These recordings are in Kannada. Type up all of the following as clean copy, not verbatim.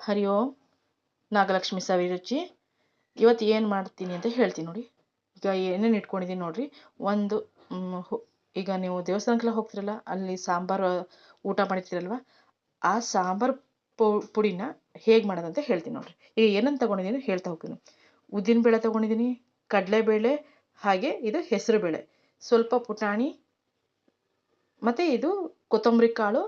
ಹರಿ ಓಂ ನಾಗಲಕ್ಷ್ಮಿ ಸವಿರುಚಿ. ಇವತ್ತು ಏನು ಮಾಡ್ತೀನಿ ಅಂತ ಹೇಳ್ತೀನಿ ನೋಡಿ. ಈಗ ಏನೇನು ಇಟ್ಕೊಂಡಿದ್ದೀನಿ ನೋಡ್ರಿ. ಒಂದು ಈಗ ನೀವು ದೇವಸ್ಥಾನಕ್ಕೆಲ್ಲ ಹೋಗ್ತಿರಲ್ಲ, ಅಲ್ಲಿ ಸಾಂಬಾರು ಊಟ ಮಾಡ್ತಿರಲ್ವ, ಆ ಸಾಂಬಾರು ಪುಡಿನ ಹೇಗೆ ಮಾಡೋದಂತ ಹೇಳ್ತೀನಿ ನೋಡ್ರಿ. ಈಗ ಏನನ್ನು ತೊಗೊಂಡಿದ್ದೀನಿ ಹೇಳ್ತಾ ಹೋಗ್ತೀನಿ. ಉದ್ದಿನಬೇಳೆ ತೊಗೊಂಡಿದ್ದೀನಿ, ಕಡಲೆಬೇಳೆ, ಹಾಗೆ ಇದು ಹೆಸರು ಬೇಳೆ, ಸ್ವಲ್ಪ ಪುಟಾಣಿ, ಮತ್ತು ಇದು ಕೊತ್ತಂಬರಿ ಕಾಳು,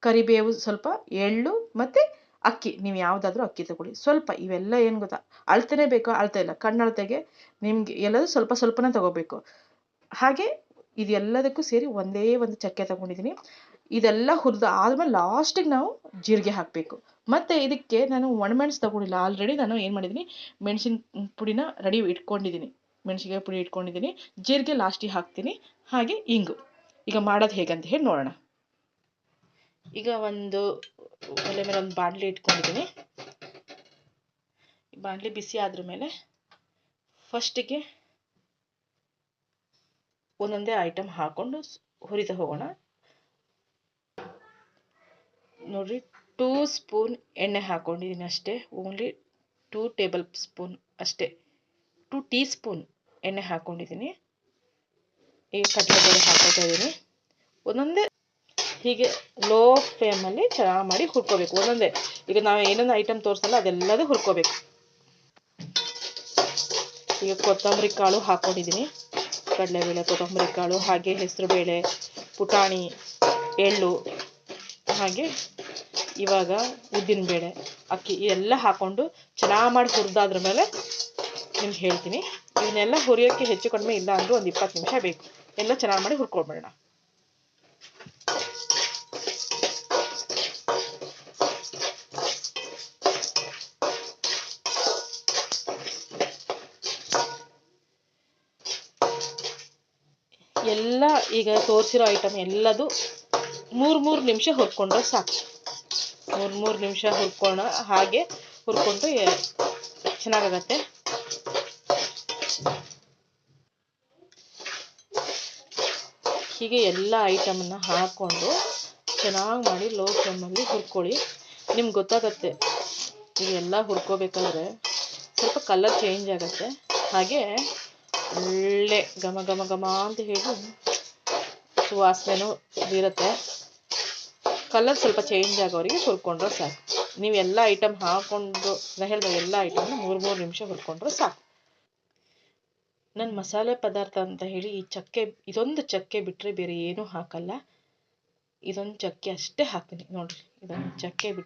ಕರಿಬೇವು, ಸ್ವಲ್ಪ ಎಳ್ಳು, ಮತ್ತು ಅಕ್ಕಿ. ನೀವು ಯಾವುದಾದ್ರೂ ಅಕ್ಕಿ ತಗೊಳ್ಳಿ. ಸ್ವಲ್ಪ ಇವೆಲ್ಲ ಏನು ಗೊತ್ತಾ, ಅಳ್ತಾನೆ ಬೇಕು, ಅಳ್ತಾ ಇಲ್ಲ, ಕಣ್ಣಳತೆಗೆ ನಿಮಗೆ ಎಲ್ಲದೂ ಸ್ವಲ್ಪ ಸ್ವಲ್ಪನೇ ತಗೋಬೇಕು. ಹಾಗೆ ಇದೆಲ್ಲದಕ್ಕೂ ಸೇರಿ ಒಂದೇ ಒಂದು ಚಕ್ಕೆ ತಗೊಂಡಿದ್ದೀನಿ. ಇದೆಲ್ಲ ಹುರಿದು ಆದಮೇಲೆ ಲಾಸ್ಟಿಗೆ ನಾವು ಜೀರಿಗೆ ಹಾಕಬೇಕು. ಮತ್ತು ಇದಕ್ಕೆ ನಾನು ಒಣಮೆಣಸು ತಗೊಂಡಿಲ್ಲ. ಆಲ್ರೆಡಿ ನಾನು ಏನು ಮಾಡಿದ್ದೀನಿ, ಮೆಣಸಿನ ಪುಡಿನ ರೆಡಿ ಇಟ್ಕೊಂಡಿದ್ದೀನಿ, ಮೆಣಸಿನ್ಕಾಯಿ ಪುಡಿ ಇಟ್ಕೊಂಡಿದ್ದೀನಿ. ಜೀರಿಗೆ ಲಾಸ್ಟಿಗೆ ಹಾಕ್ತೀನಿ, ಹಾಗೆ ಇಂಗು. ಈಗ ಮಾಡೋದು ಹೇಗಂತ ಹೇಳಿ ನೋಡೋಣ. ಈಗ ಒಂದು ಒಲೆ ಮೇಲೆ ಒಂದು ಬಾಣಲಿ ಇಟ್ಕೊಂಡಿದ್ದೀನಿ. ಬಾಣಲಿ ಬಿಸಿ ಆದ್ರ ಮೇಲೆ ಫಸ್ಟಿಗೆ ಒಂದೊಂದೇ ಐಟಮ್ ಹಾಕ್ಕೊಂಡು ಹುರಿತಾ ಹೋಗೋಣ. ನೋಡಿರಿ, 2 ಸ್ಪೂನ್ ಎಣ್ಣೆ ಹಾಕ್ಕೊಂಡಿದ್ದೀನಿ ಅಷ್ಟೇ. ಓನ್ಲಿ 2 ಟೇಬಲ್ ಸ್ಪೂನ್ ಅಷ್ಟೇ, 2 ಟೀ ಸ್ಪೂನ್ ಎಣ್ಣೆ ಹಾಕ್ಕೊಂಡಿದ್ದೀನಿ. ಈಗ ಕಡಲೆಬೇಳೆ ಹಾಕೋತಾ ಇದ್ದೀನಿ ಒಂದೊಂದೇ. ಹೀಗೆ ಲೋ ಫ್ಲೇಮಲ್ಲಿ ಚೆನ್ನಾಗಿ ಮಾಡಿ ಹುರ್ಕೋಬೇಕು ಒಂದೊಂದೇ. ಈಗ ನಾವು ಏನೊಂದು ಐಟಮ್ ತೋರಿಸಲ್ಲ ಅದೆಲ್ಲದೂ ಹುರ್ಕೋಬೇಕು. ಈಗ ಕೊತ್ತಂಬರಿ ಕಾಳು ಹಾಕ್ಕೊಂಡಿದ್ದೀನಿ, ಕಡಲೆಬೇಳೆ, ಕೊತ್ತಂಬರಿ ಕಾಳು, ಹಾಗೆ ಹೆಸರು ಬೇಳೆ, ಪುಟಾಣಿ, ಎಳ್ಳು, ಹಾಗೆ ಇವಾಗ ಉದ್ದಿನಬೇಳೆ, ಅಕ್ಕಿ, ಎಲ್ಲ ಹಾಕ್ಕೊಂಡು ಚೆನ್ನಾಗಿ ಮಾಡಿ ಹುರಿದಾದ್ರ ಮೇಲೆ ನಿಮ್ಗೆ ಹೇಳ್ತೀನಿ. ಇವನ್ನೆಲ್ಲ ಹುರಿಯೋಕ್ಕೆ ಹೆಚ್ಚು ಕಡಿಮೆ ಇಲ್ಲ ಅಂದರೂ ಒಂದು 20 ನಿಮಿಷ ಬೇಕು. ಎಲ್ಲ ಚೆನ್ನಾಗಿ ಮಾಡಿ ಹುರ್ಕೊಳ್ಬೇಡ. ಎಲ್ಲ ಈಗ ತೋರಿಸಿರೋ ಐಟಮ್ ಎಲ್ಲದು 3 ನಿಮಿಷ ಹುರ್ಕೊಂಡ್ರೆ ಸಾಕು. 3 ನಿಮಿಷ ಹುರ್ಕೋಣ. ಹಾಗೆ ಹುರ್ಕೊಂಡ್ರೆ ಚೆನ್ನಾಗಾಗತ್ತೆ. ಹೀಗೆ ಎಲ್ಲ ಐಟಮನ್ನು ಹಾಕ್ಕೊಂಡು ಚೆನ್ನಾಗಿ ಮಾಡಿ ಲೋ ಫ್ಲೇಮಲ್ಲಿ ಹುರ್ಕೊಳ್ಳಿ. ನಿಮ್ಗೆ ಗೊತ್ತಾಗತ್ತೆ, ಇದೆಲ್ಲ ಹುರ್ಕೋಬೇಕಾದ್ರೆ ಸ್ವಲ್ಪ ಕಲರ್ ಚೇಂಜ್ ಆಗುತ್ತೆ. ಹಾಗೆ ಒಳ್ಳೆ ಘಮ ಘಮ ಘಮ ಅಂತ ಹೇಳಿ ಸುವಾಸನೆನೂ ಬೀರುತ್ತೆ. ಕಲರ್ ಸ್ವಲ್ಪ ಚೇಂಜ್ ಆಗೋವರೆಗೆ ಹುರ್ಕೊಂಡ್ರೆ ಸಾಕು. ನೀವೆಲ್ಲ ಐಟಮ್ ಹಾಕ್ಕೊಂಡು ನಾನು ಹೇಳಿದ ಎಲ್ಲ ಐಟಮ್ನ 3 ನಿಮಿಷ ಹುರ್ಕೊಂಡ್ರೆ ಸಾಕು. ನನ್ನ ಮಸಾಲೆ ಪದಾರ್ಥ ಅಂತ ಹೇಳಿ ಈ ಚಕ್ಕೆ, ಇದೊಂದು ಚಕ್ಕೆ ಬಿಟ್ಟರೆ ಬೇರೆ ಏನೂ ಹಾಕಲ್ಲ. ಇದೊಂದು ಚಕ್ಕೆ ಅಷ್ಟೇ ಹಾಕ್ತೀನಿ ನೋಡಿರಿ. ಇದೊಂದು ಚಕ್ಕೆ ಬಿಟ್ಟು